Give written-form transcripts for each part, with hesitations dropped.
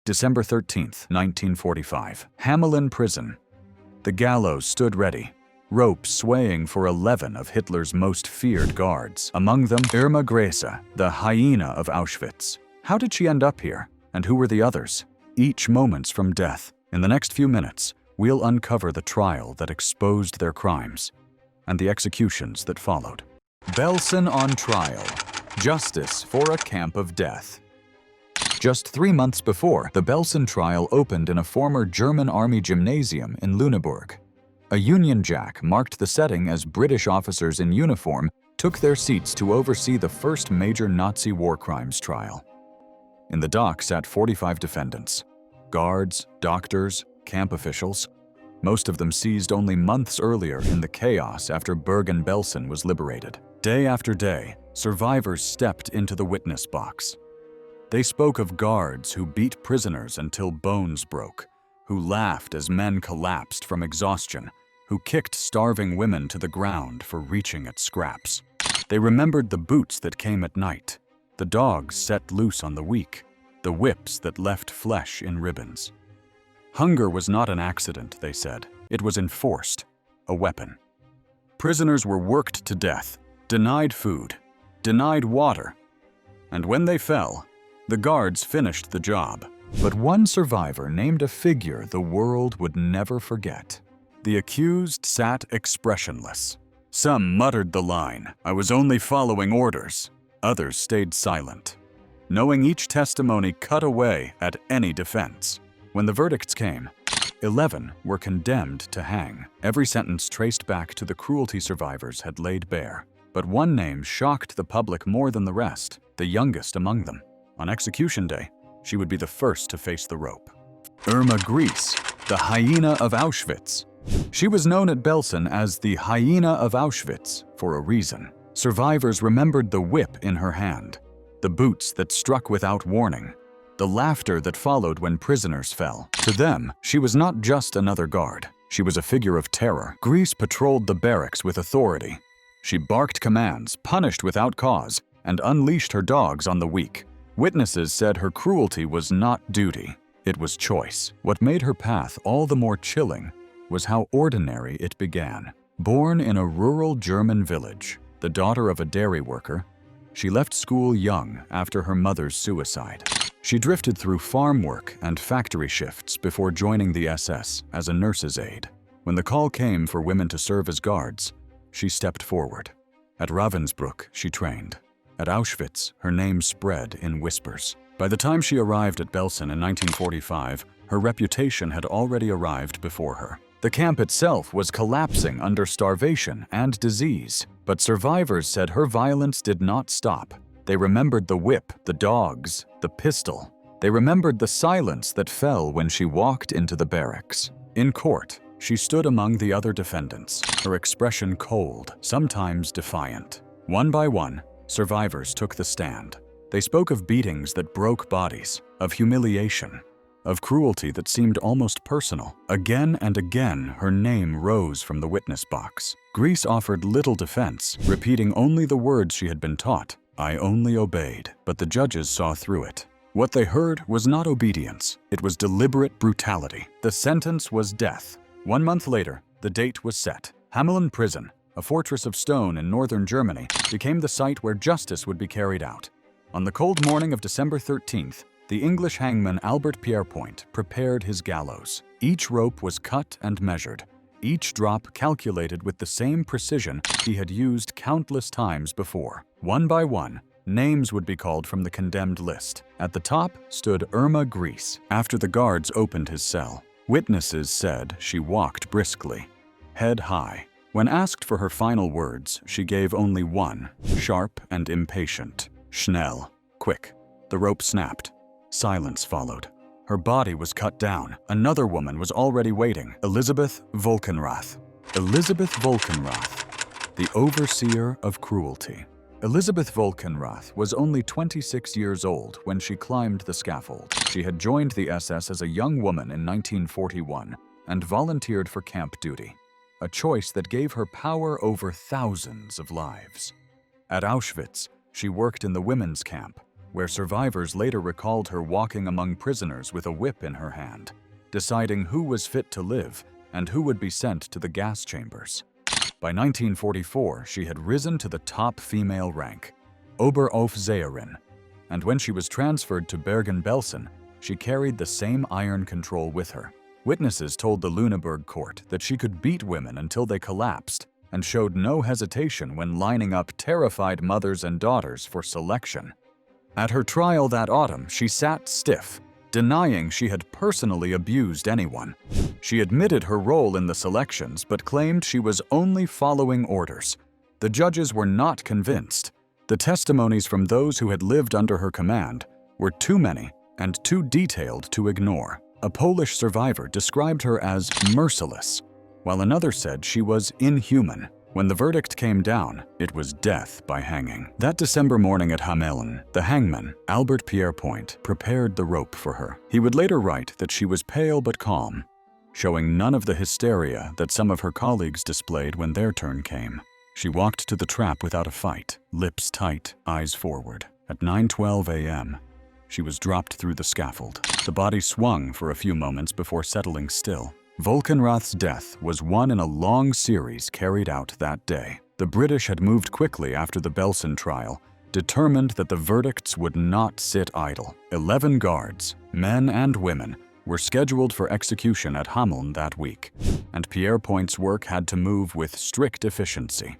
December 13th, 1945. Hamelin Prison. The gallows stood ready, ropes swaying for 11 of Hitler's most feared guards, among them Irma Grese, the hyena of Auschwitz. How did she end up here, and who were the others? Each moments from death. In the next few minutes, we'll uncover the trial that exposed their crimes and the executions that followed. Belsen on trial. Justice for a camp of death. Just 3 months before, the Belsen trial opened in a former German army gymnasium in Luneburg. A Union Jack marked the setting as British officers in uniform took their seats to oversee the first major Nazi war crimes trial. In the dock sat 45 defendants. Guards, doctors, camp officials. Most of them seized only months earlier in the chaos after Bergen-Belsen was liberated. Day after day, survivors stepped into the witness box. They spoke of guards who beat prisoners until bones broke, who laughed as men collapsed from exhaustion, who kicked starving women to the ground for reaching at scraps. They remembered the boots that came at night, the dogs set loose on the weak, the whips that left flesh in ribbons. Hunger was not an accident, they said. It was enforced, a weapon. Prisoners were worked to death, denied food, denied water, and when they fell, the guards finished the job. But one survivor named a figure the world would never forget. The accused sat expressionless. Some muttered the line, "I was only following orders." Others stayed silent, knowing each testimony cut away at any defense. When the verdicts came, 11 were condemned to hang. Every sentence traced back to the cruelty survivors had laid bare. But one name shocked the public more than the rest, the youngest among them. On execution day, she would be the first to face the rope. Irma Grese, the hyena of Auschwitz. She was known at Belsen as the hyena of Auschwitz for a reason. Survivors remembered the whip in her hand, the boots that struck without warning, the laughter that followed when prisoners fell. To them, she was not just another guard. She was a figure of terror. Grese patrolled the barracks with authority. She barked commands, punished without cause, and unleashed her dogs on the weak. Witnesses said her cruelty was not duty, it was choice. What made her path all the more chilling was how ordinary it began. Born in a rural German village, the daughter of a dairy worker, she left school young after her mother's suicide. She drifted through farm work and factory shifts before joining the SS as a nurse's aide. When the call came for women to serve as guards, she stepped forward. At Ravensbrück, she trained. At Auschwitz, her name spread in whispers. By the time she arrived at Belsen in 1945, her reputation had already arrived before her. The camp itself was collapsing under starvation and disease, but survivors said her violence did not stop. They remembered the whip, the dogs, the pistol. They remembered the silence that fell when she walked into the barracks. In court, she stood among the other defendants, her expression cold, sometimes defiant. One by one, survivors took the stand. They spoke of beatings that broke bodies, of humiliation, of cruelty that seemed almost personal. Again and again, her name rose from the witness box. Grese offered little defense, repeating only the words she had been taught. "I only obeyed," but the judges saw through it. What they heard was not obedience, it was deliberate brutality. The sentence was death. 1 month later, the date was set. Hamelin Prison, a fortress of stone in northern Germany, became the site where justice would be carried out. On the cold morning of December 13th, the English hangman Albert Pierrepoint prepared his gallows. Each rope was cut and measured, each drop calculated with the same precision he had used countless times before. One by one, names would be called from the condemned list. At the top stood Irma Grese. After the guards opened his cell, witnesses said she walked briskly, head high. When asked for her final words, she gave only one, sharp and impatient. "Schnell," quick. The rope snapped. Silence followed. Her body was cut down. Another woman was already waiting, Elisabeth Volkenrath. Elisabeth Volkenrath, the overseer of cruelty. Elisabeth Volkenrath was only 26 years old when she climbed the scaffold. She had joined the SS as a young woman in 1941 and volunteered for camp duty, a choice that gave her power over thousands of lives. At Auschwitz, she worked in the women's camp, where survivors later recalled her walking among prisoners with a whip in her hand, deciding who was fit to live and who would be sent to the gas chambers. By 1944, she had risen to the top female rank, Oberaufseherin, and when she was transferred to Bergen-Belsen, she carried the same iron control with her. Witnesses told the Luneburg court that she could beat women until they collapsed and showed no hesitation when lining up terrified mothers and daughters for selection. At her trial that autumn, she sat stiff, denying she had personally abused anyone. She admitted her role in the selections but claimed she was only following orders. The judges were not convinced. The testimonies from those who had lived under her command were too many and too detailed to ignore. A Polish survivor described her as merciless, while another said she was inhuman. When the verdict came down, it was death by hanging. That December morning at Hameln, the hangman, Albert Pierrepoint, prepared the rope for her. He would later write that she was pale but calm, showing none of the hysteria that some of her colleagues displayed when their turn came. She walked to the trap without a fight, lips tight, eyes forward. At 9:12 a.m., she was dropped through the scaffold. The body swung for a few moments before settling still. Volkenrath's death was one in a long series carried out that day. The British had moved quickly after the Belsen trial, determined that the verdicts would not sit idle. 11 guards, men and women, were scheduled for execution at Hameln that week, and Pierrepoint's work had to move with strict efficiency.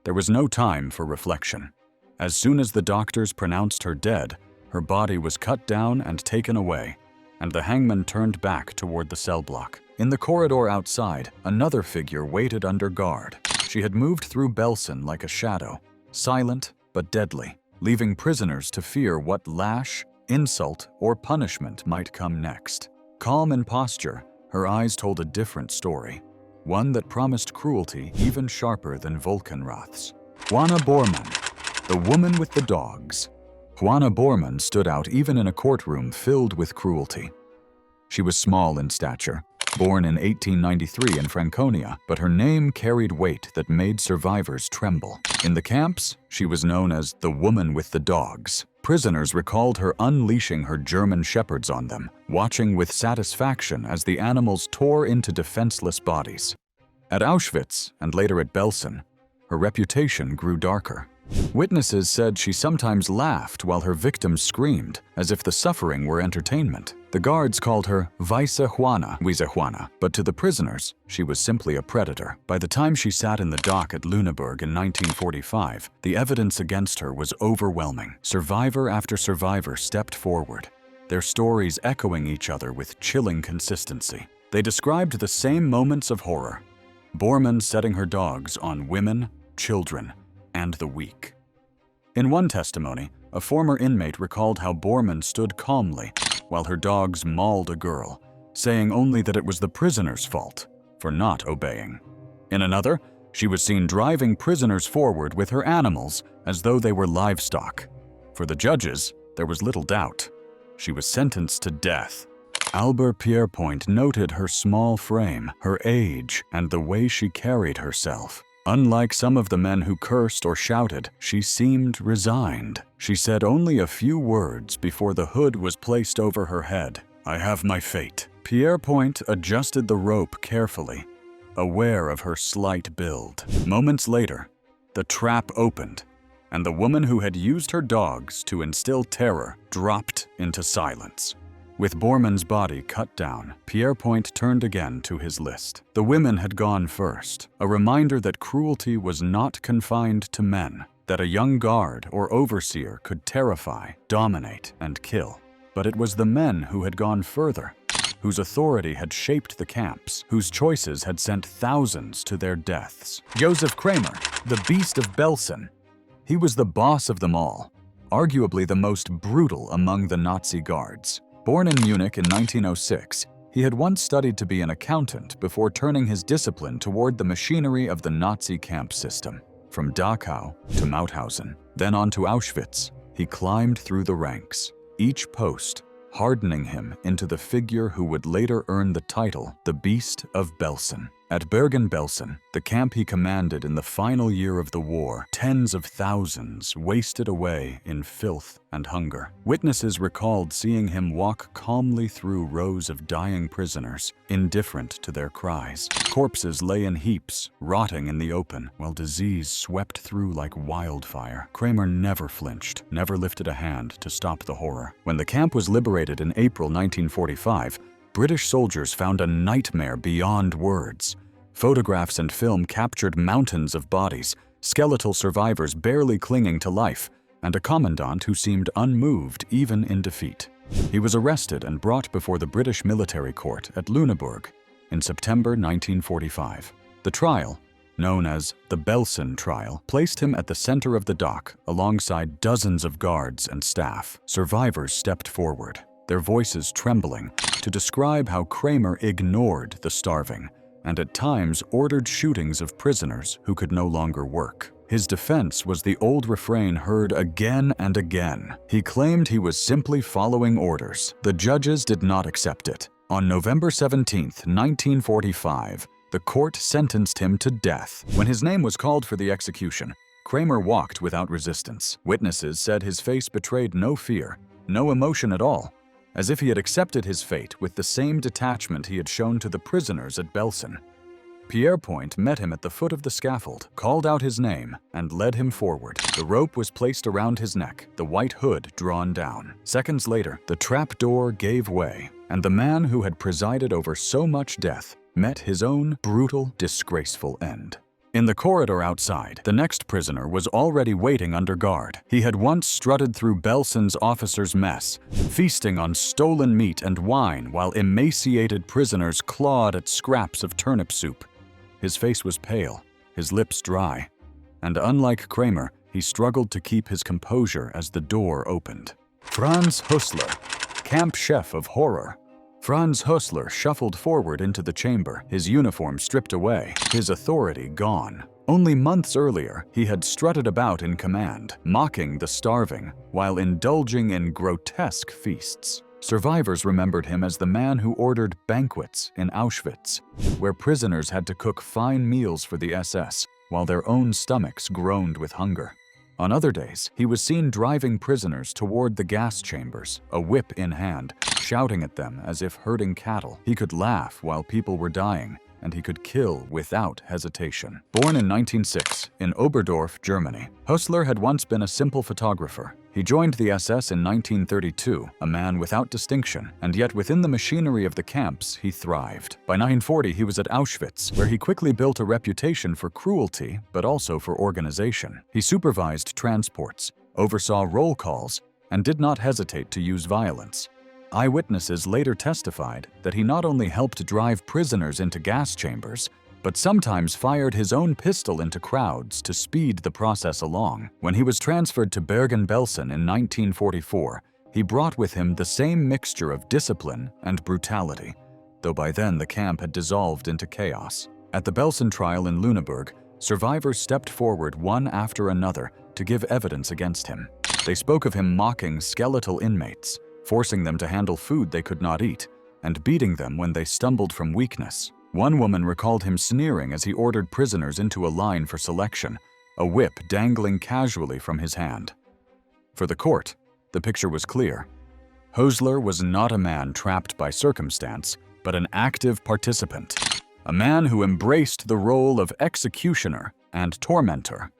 There was no time for reflection. As soon as the doctors pronounced her dead, her body was cut down and taken away, and the hangman turned back toward the cell block. In the corridor outside, another figure waited under guard. She had moved through Belsen like a shadow, silent but deadly, leaving prisoners to fear what lash, insult, or punishment might come next. Calm in posture, her eyes told a different story, one that promised cruelty even sharper than Volkenrath's. Juana Borman, the woman with the dogs. Juana Borman stood out even in a courtroom filled with cruelty. She was small in stature, born in 1893 in Franconia, but her name carried weight that made survivors tremble. In the camps, she was known as the woman with the dogs. Prisoners recalled her unleashing her German shepherds on them, watching with satisfaction as the animals tore into defenseless bodies. At Auschwitz, and later at Belsen, her reputation grew darker. Witnesses said she sometimes laughed while her victims screamed, as if the suffering were entertainment. The guards called her Weisse Juana, but to the prisoners, she was simply a predator. By the time she sat in the dock at Luneburg in 1945, the evidence against her was overwhelming. Survivor after survivor stepped forward, their stories echoing each other with chilling consistency. They described the same moments of horror, Borman setting her dogs on women, children, and the weak. In one testimony, a former inmate recalled how Borman stood calmly while her dogs mauled a girl, saying only that it was the prisoner's fault for not obeying. In another, she was seen driving prisoners forward with her animals as though they were livestock. For the judges, there was little doubt. She was sentenced to death. Albert Pierrepoint noted her small frame, her age, and the way she carried herself. Unlike some of the men who cursed or shouted, she seemed resigned. She said only a few words before the hood was placed over her head. "I have my fate." Pierrepoint adjusted the rope carefully, aware of her slight build. Moments later, the trap opened, and the woman who had used her dogs to instill terror dropped into silence. With Borman's body cut down, Pierrepoint turned again to his list. The women had gone first, a reminder that cruelty was not confined to men, that a young guard or overseer could terrify, dominate, and kill. But it was the men who had gone further, whose authority had shaped the camps, whose choices had sent thousands to their deaths. Josef Kramer, the Beast of Belsen. He was the boss of them all, arguably the most brutal among the Nazi guards. Born in Munich in 1906, he had once studied to be an accountant before turning his discipline toward the machinery of the Nazi camp system. From Dachau to Mauthausen, then on to Auschwitz, he climbed through the ranks, each post hardening him into the figure who would later earn the title, the Beast of Belsen. At Bergen-Belsen, the camp he commanded in the final year of the war, tens of thousands wasted away in filth and hunger. Witnesses recalled seeing him walk calmly through rows of dying prisoners, indifferent to their cries. Corpses lay in heaps, rotting in the open, while disease swept through like wildfire. Kramer never flinched, never lifted a hand to stop the horror. When the camp was liberated in April 1945, British soldiers found a nightmare beyond words. Photographs and film captured mountains of bodies, skeletal survivors barely clinging to life, and a commandant who seemed unmoved even in defeat. He was arrested and brought before the British military court at Luneburg in September 1945. The trial, known as the Belsen trial, placed him at the center of the dock alongside dozens of guards and staff. Survivors stepped forward, their voices trembling, to describe how Kramer ignored the starving and at times ordered shootings of prisoners who could no longer work. His defense was the old refrain heard again and again. He claimed he was simply following orders. The judges did not accept it. On November 17, 1945, the court sentenced him to death. When his name was called for the execution, Kramer walked without resistance. Witnesses said his face betrayed no fear, no emotion at all, as if he had accepted his fate with the same detachment he had shown to the prisoners at Belsen. Pierre Point met him at the foot of the scaffold, called out his name, and led him forward. The rope was placed around his neck, the white hood drawn down. Seconds later, the trap door gave way, and the man who had presided over so much death met his own brutal, disgraceful end. In the corridor outside, the next prisoner was already waiting under guard. He had once strutted through Belsen's officers' mess, feasting on stolen meat and wine while emaciated prisoners clawed at scraps of turnip soup. His face was pale, his lips dry, and unlike Kramer, he struggled to keep his composure as the door opened. Franz Hössler, camp chef of horror. Franz Hössler shuffled forward into the chamber, his uniform stripped away, his authority gone. Only months earlier, he had strutted about in command, mocking the starving, while indulging in grotesque feasts. Survivors remembered him as the man who ordered banquets in Auschwitz, where prisoners had to cook fine meals for the SS, while their own stomachs groaned with hunger. On other days, he was seen driving prisoners toward the gas chambers, a whip in hand, shouting at them as if herding cattle. He could laugh while people were dying, and he could kill without hesitation. Born in 1906 in Oberdorf, Germany, Hössler had once been a simple photographer. He joined the SS in 1932, a man without distinction, and yet within the machinery of the camps, he thrived. By 1940, he was at Auschwitz, where he quickly built a reputation for cruelty, but also for organization. He supervised transports, oversaw roll calls, and did not hesitate to use violence. Eyewitnesses later testified that he not only helped drive prisoners into gas chambers, but sometimes fired his own pistol into crowds to speed the process along. When he was transferred to Bergen-Belsen in 1944, he brought with him the same mixture of discipline and brutality, though by then the camp had dissolved into chaos. At the Belsen trial in Luneburg, survivors stepped forward one after another to give evidence against him. They spoke of him mocking skeletal inmates, forcing them to handle food they could not eat, and beating them when they stumbled from weakness. One woman recalled him sneering as he ordered prisoners into a line for selection, a whip dangling casually from his hand. For the court, the picture was clear. Hössler was not a man trapped by circumstance, but an active participant, a man who embraced the role of executioner and tormentor.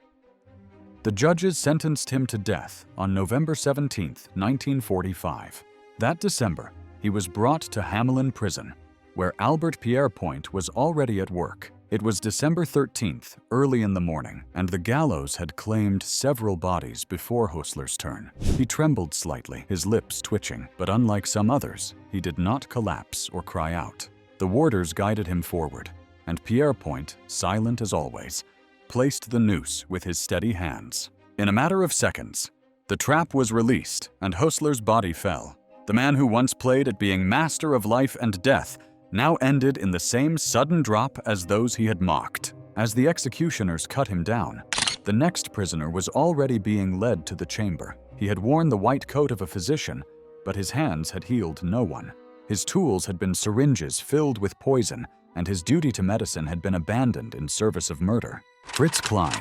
The judges sentenced him to death on November 17, 1945. That December, he was brought to Hamelin prison, where Albert Pierre Point was already at work. It was December 13th, early in the morning, and the gallows had claimed several bodies before Hössler's turn. He trembled slightly, his lips twitching, but unlike some others, he did not collapse or cry out. The warders guided him forward, and Pierre Point, silent as always, placed the noose with his steady hands. In a matter of seconds, the trap was released, and Hössler's body fell. The man who once played at being master of life and death now ended in the same sudden drop as those he had mocked. As the executioners cut him down, the next prisoner was already being led to the chamber. He had worn the white coat of a physician, but his hands had healed no one. His tools had been syringes filled with poison, and his duty to medicine had been abandoned in service of murder. Fritz Klein,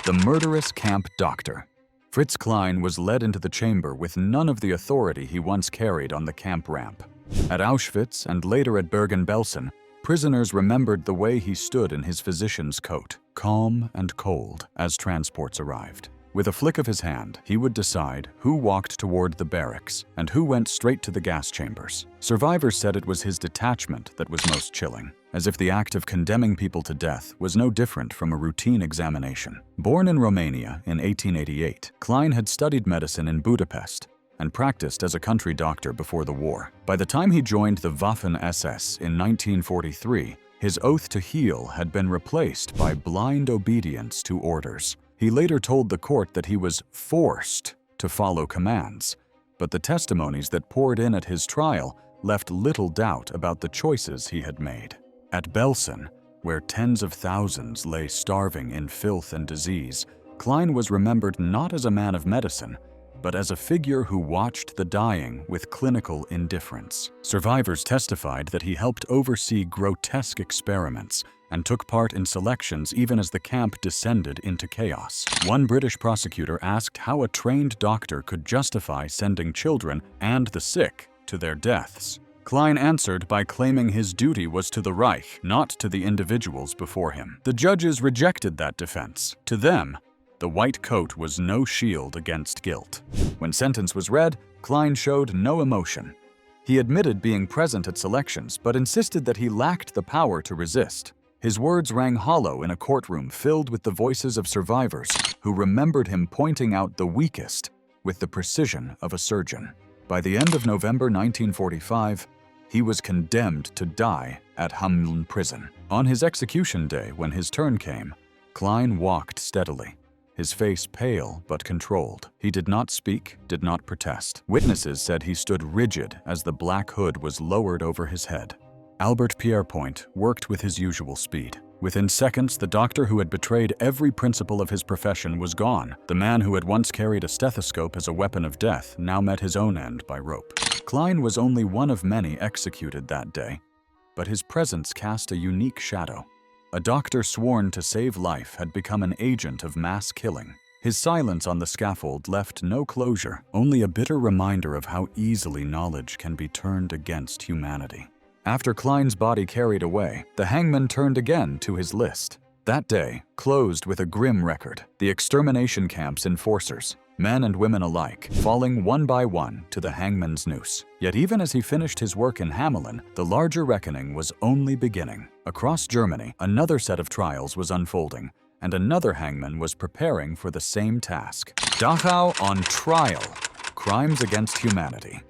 the murderous camp doctor. Fritz Klein was led into the chamber with none of the authority he once carried on the camp ramp. At Auschwitz and later at Bergen-Belsen, prisoners remembered the way he stood in his physician's coat, calm and cold, as transports arrived. With a flick of his hand, he would decide who walked toward the barracks and who went straight to the gas chambers. Survivors said it was his detachment that was most chilling, as if the act of condemning people to death was no different from a routine examination. Born in Romania in 1888, Klein had studied medicine in Budapest and practiced as a country doctor before the war. By the time he joined the Waffen-SS in 1943, his oath to heal had been replaced by blind obedience to orders. He later told the court that he was forced to follow commands, but the testimonies that poured in at his trial left little doubt about the choices he had made. At Belsen, where tens of thousands lay starving in filth and disease, Klein was remembered not as a man of medicine, but as a figure who watched the dying with clinical indifference. Survivors testified that he helped oversee grotesque experiments and took part in selections even as the camp descended into chaos. One British prosecutor asked how a trained doctor could justify sending children and the sick to their deaths. Klein answered by claiming his duty was to the Reich, not to the individuals before him. The judges rejected that defense. To them, the white coat was no shield against guilt. When sentence was read, Klein showed no emotion. He admitted being present at selections, but insisted that he lacked the power to resist. His words rang hollow in a courtroom filled with the voices of survivors who remembered him pointing out the weakest with the precision of a surgeon. By the end of November 1945, he was condemned to die at Hameln prison. On his execution day, when his turn came, Klein walked steadily, his face pale but controlled. He did not speak, did not protest. Witnesses said he stood rigid as the black hood was lowered over his head. Albert Pierrepoint worked with his usual speed. Within seconds, the doctor who had betrayed every principle of his profession was gone. The man who had once carried a stethoscope as a weapon of death now met his own end by rope. Klein was only one of many executed that day, but his presence cast a unique shadow. A doctor sworn to save life had become an agent of mass killing. His silence on the scaffold left no closure, only a bitter reminder of how easily knowledge can be turned against humanity. After Klein's body carried away, the hangman turned again to his list. That day closed with a grim record: the extermination camp's enforcers, men and women alike, falling one by one to the hangman's noose. Yet even as he finished his work in Hamelin, the larger reckoning was only beginning. Across Germany, another set of trials was unfolding, and another hangman was preparing for the same task. Dachau on trial: crimes against humanity.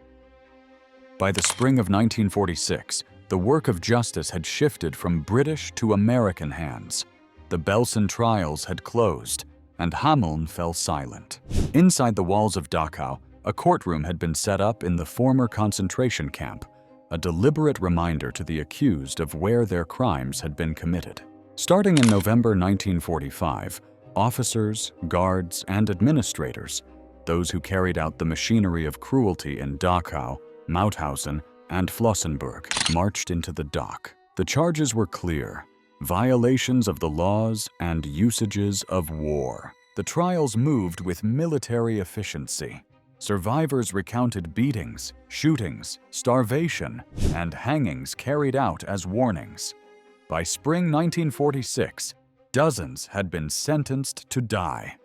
By the spring of 1946, the work of justice had shifted from British to American hands. The Belsen trials had closed, and Hameln fell silent. Inside the walls of Dachau, a courtroom had been set up in the former concentration camp, a deliberate reminder to the accused of where their crimes had been committed. Starting in November 1945, officers, guards, and administrators, those who carried out the machinery of cruelty in Dachau, Mauthausen, and Flossenburg, marched into the dock. The charges were clear: violations of the laws and usages of war. The trials moved with military efficiency. Survivors recounted beatings, shootings, starvation, and hangings carried out as warnings. By spring 1946, dozens had been sentenced to die.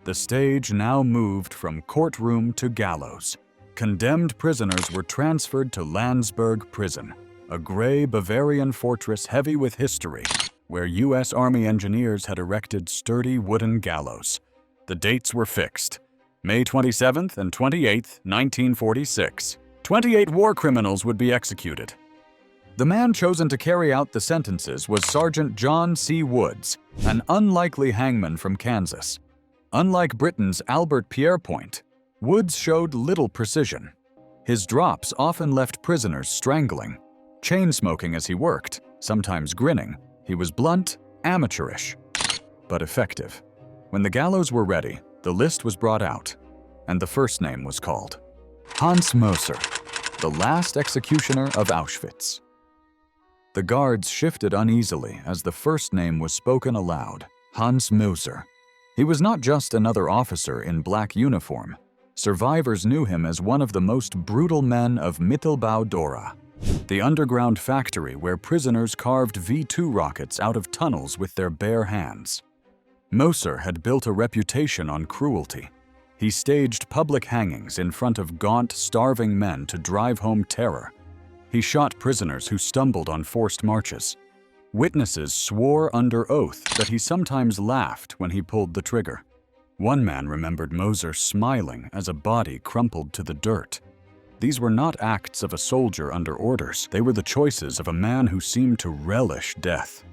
The stage now moved from courtroom to gallows. Condemned prisoners were transferred to Landsberg prison, a gray Bavarian fortress heavy with history, where U.S. Army engineers had erected sturdy wooden gallows. The dates were fixed: May 27th and 28th, 1946. 28 war criminals would be executed. The man chosen to carry out the sentences was Sergeant John C. Woods, an unlikely hangman from Kansas. Unlike Britain's Albert Pierrepoint, Woods showed little precision. His drops often left prisoners strangling. Chain-smoking as he worked, sometimes grinning, he was blunt, amateurish, but effective. When the gallows were ready, the list was brought out, and the first name was called: Hans Möser, the last executioner of Auschwitz. The guards shifted uneasily as the first name was spoken aloud, Hans Möser. He was not just another officer in black uniform. Survivors knew him as one of the most brutal men of Mittelbau Dora, the underground factory where prisoners carved V-2 rockets out of tunnels with their bare hands. Möser had built a reputation on cruelty. He staged public hangings in front of gaunt, starving men to drive home terror. He shot prisoners who stumbled on forced marches. Witnesses swore under oath that he sometimes laughed when he pulled the trigger. One man remembered Möser smiling as a body crumpled to the dirt. These were not acts of a soldier under orders. They were the choices of a man who seemed to relish death.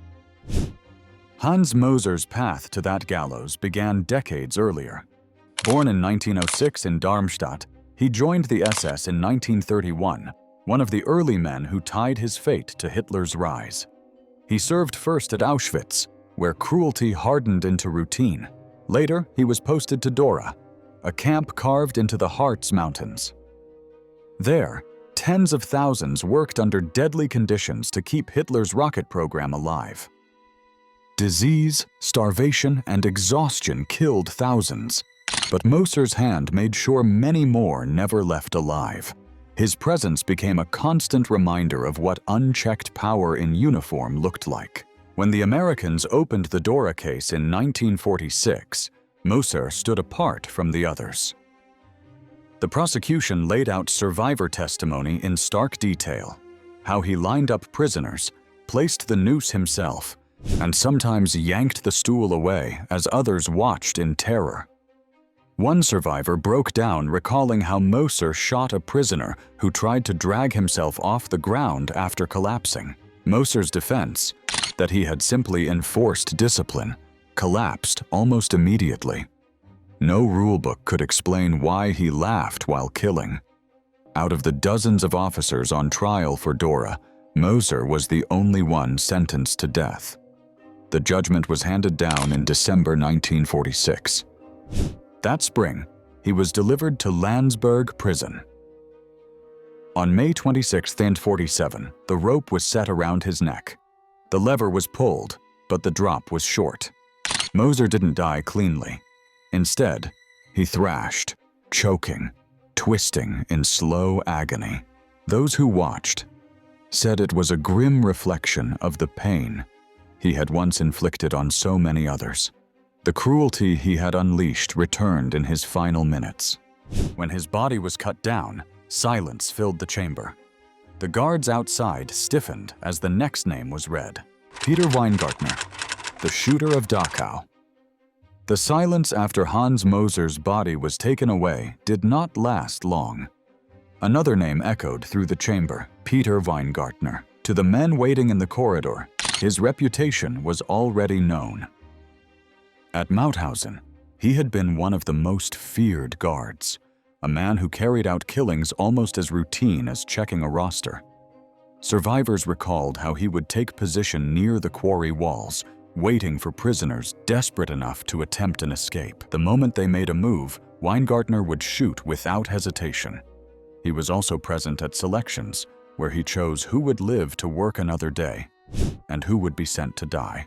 Hans Möser's path to that gallows began decades earlier. Born in 1906 in Darmstadt, he joined the SS in 1931, one of the early men who tied his fate to Hitler's rise. He served first at Auschwitz, where cruelty hardened into routine. Later, he was posted to Dora, a camp carved into the Harz Mountains. There, tens of thousands worked under deadly conditions to keep Hitler's rocket program alive. Disease, starvation, and exhaustion killed thousands, but Möser's hand made sure many more never left alive. His presence became a constant reminder of what unchecked power in uniform looked like. When the Americans opened the Dora case in 1946, Möser stood apart from the others. The prosecution laid out survivor testimony in stark detail, how he lined up prisoners, placed the noose himself, and sometimes yanked the stool away as others watched in terror. One survivor broke down recalling how Möser shot a prisoner who tried to drag himself off the ground after collapsing. Möser's defense, that he had simply enforced discipline, collapsed almost immediately. No rulebook could explain why he laughed while killing. Out of the dozens of officers on trial for Dora, Möser was the only one sentenced to death. The judgment was handed down in December 1946. That spring, he was delivered to Landsberg prison. On May 26, 1947, the rope was set around his neck. The lever was pulled, but the drop was short. Möser didn't die cleanly. Instead, he thrashed, choking, twisting in slow agony. Those who watched said it was a grim reflection of the pain he had once inflicted on so many others. The cruelty he had unleashed returned in his final minutes. When his body was cut down, silence filled the chamber. The guards outside stiffened as the next name was read: Peter Weingartner, the shooter of Dachau. The silence after Hans Möser's body was taken away did not last long. Another name echoed through the chamber: Peter Weingartner. To the men waiting in the corridor, his reputation was already known. At Mauthausen, he had been one of the most feared guards, a man who carried out killings almost as routine as checking a roster. Survivors recalled how he would take position near the quarry walls, waiting for prisoners desperate enough to attempt an escape. The moment they made a move, Weingartner would shoot without hesitation. He was also present at selections, where he chose who would live to work another day and who would be sent to die.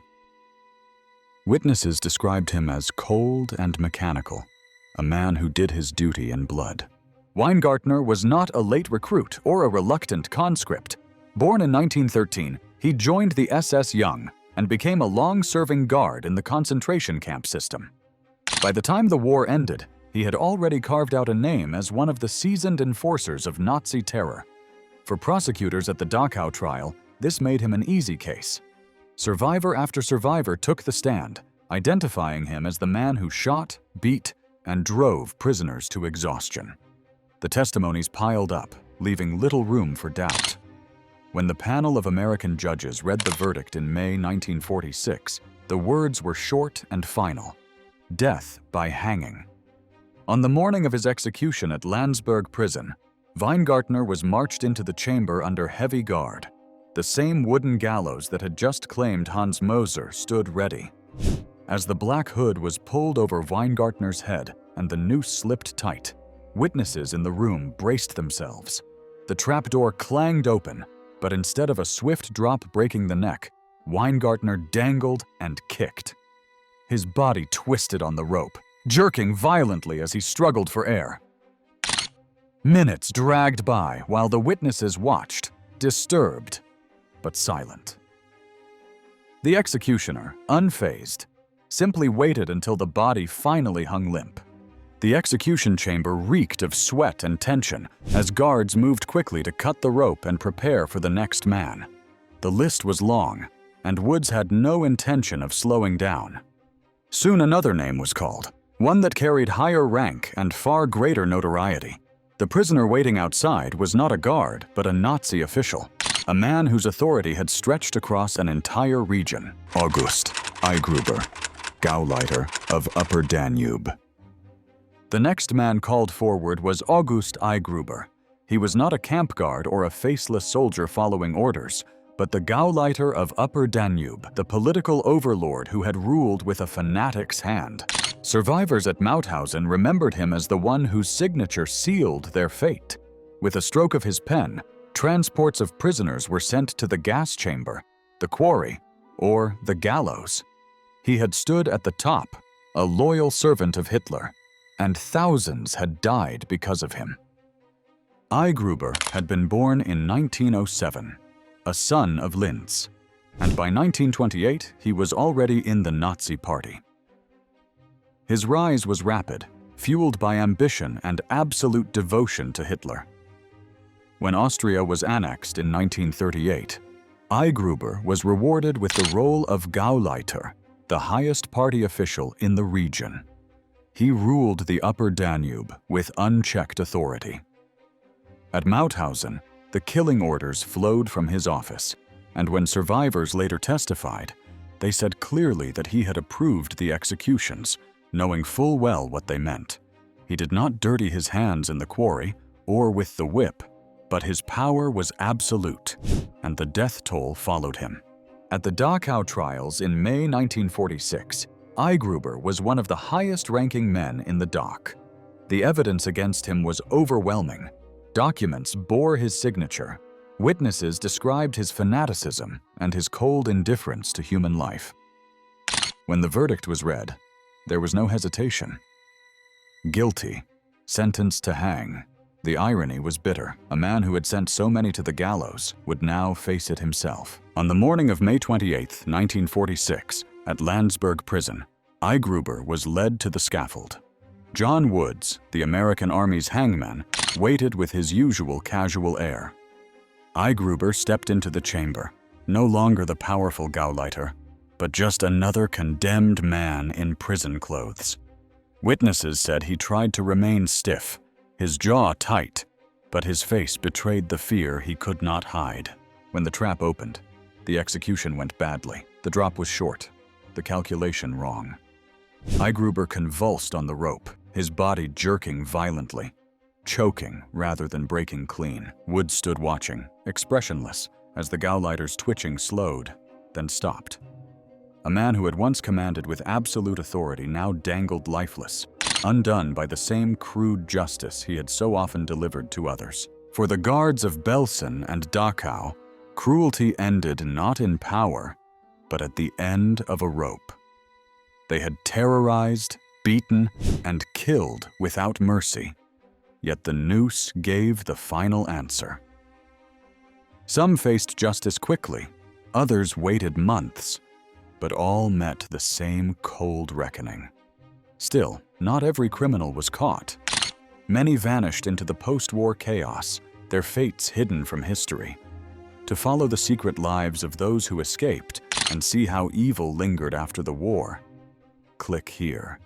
Witnesses described him as cold and mechanical, a man who did his duty in blood. Weingartner was not a late recruit or a reluctant conscript. Born in 1913, he joined the SS young and became a long-serving guard in the concentration camp system. By the time the war ended, he had already carved out a name as one of the seasoned enforcers of Nazi terror. For prosecutors at the Dachau trial, this made him an easy case. Survivor after survivor took the stand, identifying him as the man who shot, beat, and drove prisoners to exhaustion. The testimonies piled up, leaving little room for doubt. When the panel of American judges read the verdict in May 1946, the words were short and final: death by hanging. On the morning of his execution at Landsberg prison, Weingartner was marched into the chamber under heavy guard. The same wooden gallows that had just claimed Hans Möser stood ready. As the black hood was pulled over Weingartner's head and the noose slipped tight, witnesses in the room braced themselves. The trapdoor clanged open, But instead of a swift drop breaking the neck, Weingartner dangled and kicked. His body twisted on the rope, jerking violently as he struggled for air. Minutes dragged by while the witnesses watched, disturbed, but silent. The executioner, unfazed, simply waited until the body finally hung limp. The execution chamber reeked of sweat and tension as guards moved quickly to cut the rope and prepare for the next man. The list was long, and Woods had no intention of slowing down. Soon another name was called, one that carried higher rank and far greater notoriety. The prisoner waiting outside was not a guard, but a Nazi official, a man whose authority had stretched across an entire region. August Eigruber, Gauleiter of Upper Danube. The next man called forward was August Eigruber. He was not a camp guard or a faceless soldier following orders, but the Gauleiter of Upper Danube, the political overlord who had ruled with a fanatic's hand. Survivors at Mauthausen remembered him as the one whose signature sealed their fate. With a stroke of his pen, transports of prisoners were sent to the gas chamber, the quarry, or the gallows. He had stood at the top, a loyal servant of Hitler, and thousands had died because of him. Eigruber had been born in 1907, a son of Linz, and by 1928 he was already in the Nazi Party. His rise was rapid, fueled by ambition and absolute devotion to Hitler. When Austria was annexed in 1938, Eigruber was rewarded with the role of Gauleiter, the highest party official in the region. He ruled the Upper Danube with unchecked authority. At Mauthausen, the killing orders flowed from his office, and when survivors later testified, they said clearly that he had approved the executions, knowing full well what they meant. He did not dirty his hands in the quarry or with the whip, but his power was absolute, and the death toll followed him. At the Dachau trials in May 1946, Eigruber was one of the highest-ranking men in the Dach. The evidence against him was overwhelming. Documents bore his signature. Witnesses described his fanaticism and his cold indifference to human life. When the verdict was read, there was no hesitation. Guilty, sentenced to hang. The irony was bitter. A man who had sent so many to the gallows would now face it himself. On the morning of May 28, 1946, at Landsberg prison, Eigruber was led to the scaffold. John Woods, the American Army's hangman, waited with his usual casual air. Eigruber stepped into the chamber, no longer the powerful Gauleiter, but just another condemned man in prison clothes. Witnesses said he tried to remain stiff, his jaw tight, but his face betrayed the fear he could not hide. When the trap opened, the execution went badly. The drop was short, the calculation wrong. Eigruber convulsed on the rope, his body jerking violently, choking rather than breaking clean. Woods stood watching, expressionless, as the Gauleiter's twitching slowed, then stopped. A man who had once commanded with absolute authority now dangled lifeless, undone by the same crude justice he had so often delivered to others. For the guards of Belsen and Dachau, cruelty ended not in power, but at the end of a rope. They had terrorized, beaten, and killed without mercy, yet the noose gave the final answer. Some faced justice quickly, others waited months, but all met the same cold reckoning. Still, not every criminal was caught. Many vanished into the post-war chaos, their fates hidden from history. To follow the secret lives of those who escaped and see how evil lingered after the war, click here.